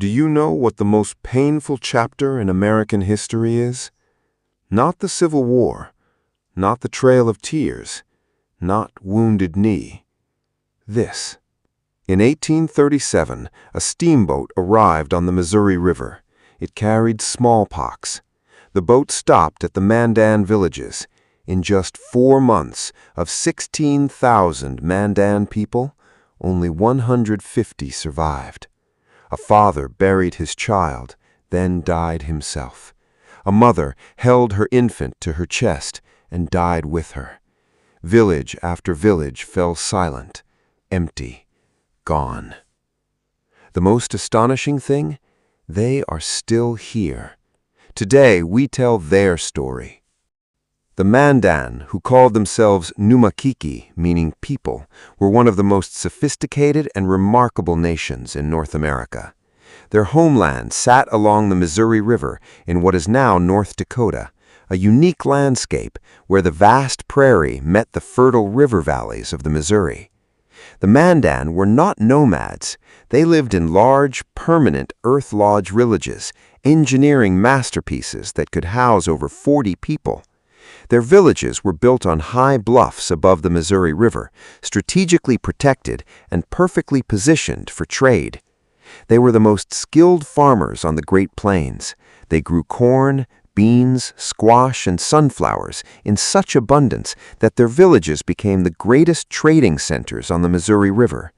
Do you know what the most painful chapter in American history is? Not the Civil War, not the Trail of Tears, not Wounded Knee. This. In 1837, a steamboat arrived on the Missouri River. It carried smallpox. The boat stopped at the Mandan villages. In just 4 months, of 16,000 Mandan people, only 150 survived. A father buried his child, then died himself. A mother held her infant to her chest and died with her. Village after village fell silent, empty, gone. The most astonishing thing? They are still here. Today we tell their story. The Mandan, who called themselves Numakiki, meaning people, were one of the most sophisticated and remarkable nations in North America. Their homeland sat along the Missouri River in what is now North Dakota, a unique landscape where the vast prairie met the fertile river valleys of the Missouri. The Mandan were not nomads. They lived in large, permanent earth lodge villages, engineering masterpieces that could house over 40 people. Their villages were built on high bluffs above the Missouri River, strategically protected and perfectly positioned for trade. They were the most skilled farmers on the Great Plains. They grew corn, beans, squash, and sunflowers in such abundance that their villages became the greatest trading centers on the Missouri River.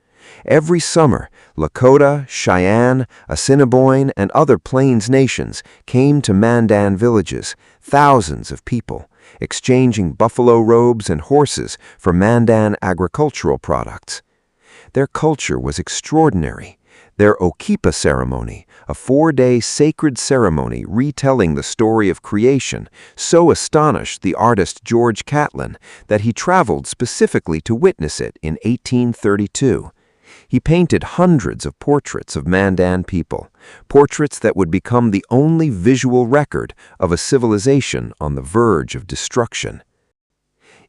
Every summer, Lakota, Cheyenne, Assiniboine, and other Plains nations came to Mandan villages, thousands of people, exchanging buffalo robes and horses for Mandan agricultural products. Their culture was extraordinary. Their Okipa ceremony, a 4-day sacred ceremony retelling the story of creation, so astonished the artist George Catlin that he traveled specifically to witness it in 1832. He painted hundreds of portraits of Mandan people, portraits that would become the only visual record of a civilization on the verge of destruction.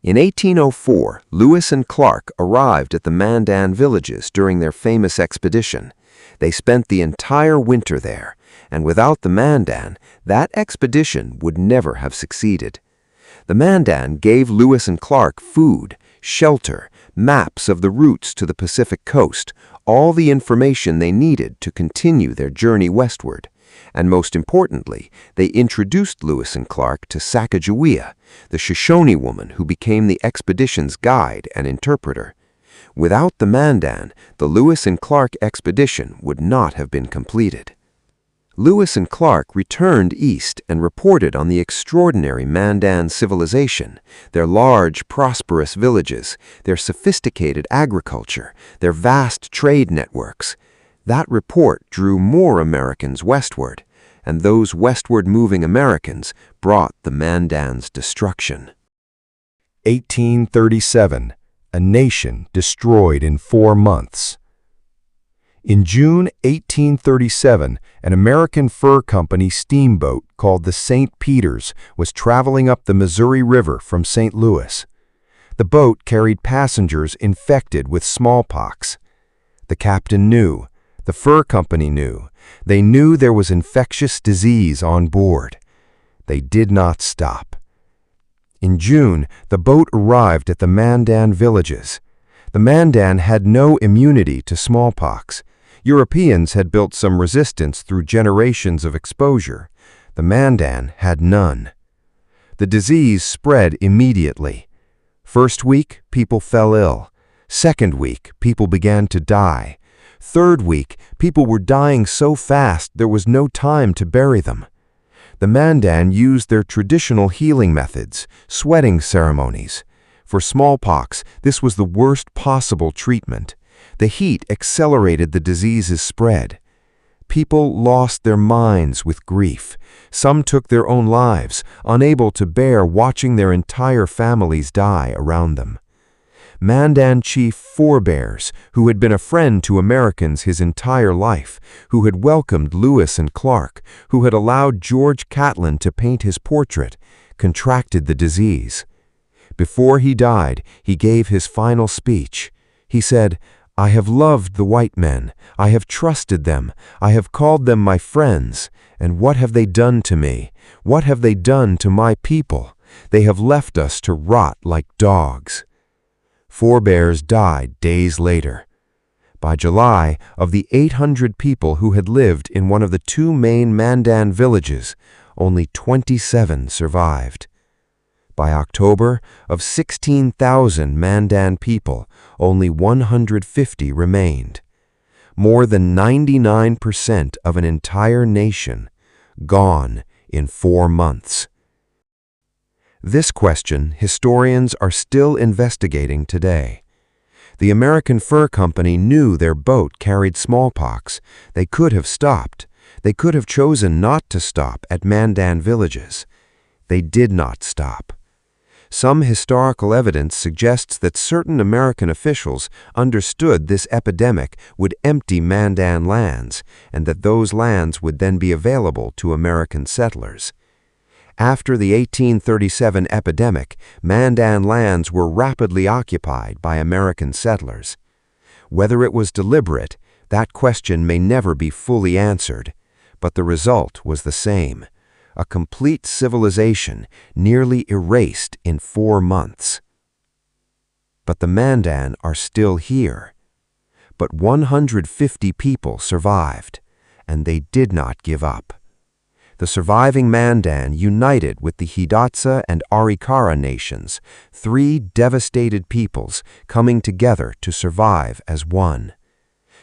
In 1804, Lewis and Clark arrived at the Mandan villages during their famous expedition. They spent the entire winter there, and without the Mandan, that expedition would never have succeeded. The Mandan gave Lewis and Clark food, shelter, maps of the routes to the Pacific coast, all the information they needed to continue their journey westward. And most importantly, they introduced Lewis and Clark to Sacagawea, the Shoshone woman who became the expedition's guide and interpreter. Without the Mandan, the Lewis and Clark expedition would not have been completed. Lewis and Clark returned east and reported on the extraordinary Mandan civilization, their large, prosperous villages, their sophisticated agriculture, their vast trade networks. That report drew more Americans westward, and those westward-moving Americans brought the Mandan's destruction. 1837. A nation destroyed in 4 months. In June 1837, an American fur company steamboat called the St. Peter's was traveling up the Missouri River from St. Louis. The boat carried passengers infected with smallpox. The captain knew. The fur company knew. They knew there was infectious disease on board. They did not stop. In June, the boat arrived at the Mandan villages. The Mandan had no immunity to smallpox. Europeans had built some resistance through generations of exposure. The Mandan had none. The disease spread immediately. First week, people fell ill. Second week, people began to die. Third week, people were dying so fast there was no time to bury them. The Mandan used their traditional healing methods, sweating ceremonies. For smallpox, this was the worst possible treatment. The heat accelerated the disease's spread. People lost their minds with grief. Some took their own lives, unable to bear watching their entire families die around them. Mandan Chief Forebears, who had been a friend to Americans his entire life, who had welcomed Lewis and Clark, who had allowed George Catlin to paint his portrait, contracted the disease. Before he died, he gave his final speech. He said, I have loved the white men, I have trusted them, I have called them my friends, and what have they done to me? What have they done to my people? They have left us to rot like dogs. Forebears died days later. By July, of the 800 people who had lived in one of the two main Mandan villages, only 27 survived. By October, of 16,000 Mandan people, only 150 remained. More than 99% of an entire nation gone in 4 months. This question historians are still investigating today. The American Fur Company knew their boat carried smallpox. They could have stopped. They could have chosen not to stop at Mandan villages. They did not stop. Some historical evidence suggests that certain American officials understood this epidemic would empty Mandan lands, and that those lands would then be available to American settlers. After the 1837 epidemic, Mandan lands were rapidly occupied by American settlers. Whether it was deliberate, that question may never be fully answered, but the result was the same: a complete civilization nearly erased in 4 months. But the Mandan are still here. But 150 people survived, and they did not give up. The surviving Mandan united with the Hidatsa and Arikara nations, 3 devastated peoples coming together to survive as one.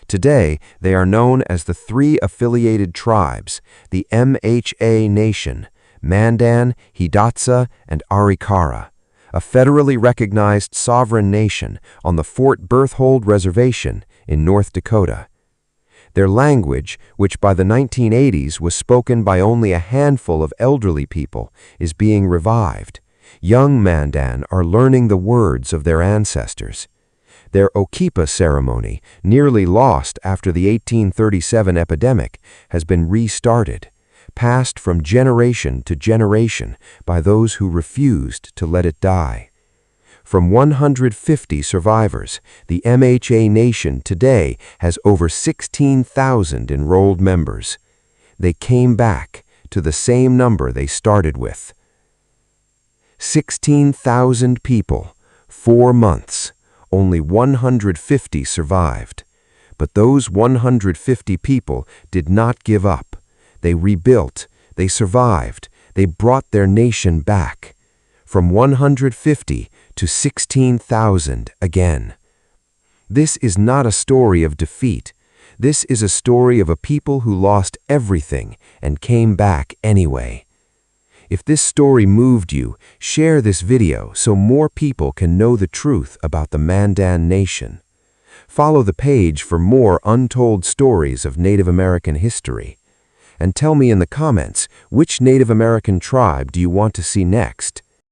Today, they are known as the 3 affiliated tribes, the MHA Nation, Mandan, Hidatsa, and Arikara, a federally recognized sovereign nation on the Fort Berthold Reservation in North Dakota. Their language, which by the 1980s was spoken by only a handful of elderly people, is being revived. Young Mandan are learning the words of their ancestors. Their Okipa ceremony, nearly lost after the 1837 epidemic, has been restarted, passed from generation to generation by those who refused to let it die. From 150 survivors, the MHA Nation today has over 16,000 enrolled members. They came back to the same number they started with. 16,000 people, 4 months. Only 150 survived. But those 150 people did not give up. They rebuilt, they survived, they brought their nation back. From 150 to 16,000 again. This is not a story of defeat. This is a story of a people who lost everything and came back anyway. If this story moved you, share this video so more people can know the truth about the Mandan Nation. Follow the page for more untold stories of Native American history. And tell me in the comments, which Native American tribe do you want to see next?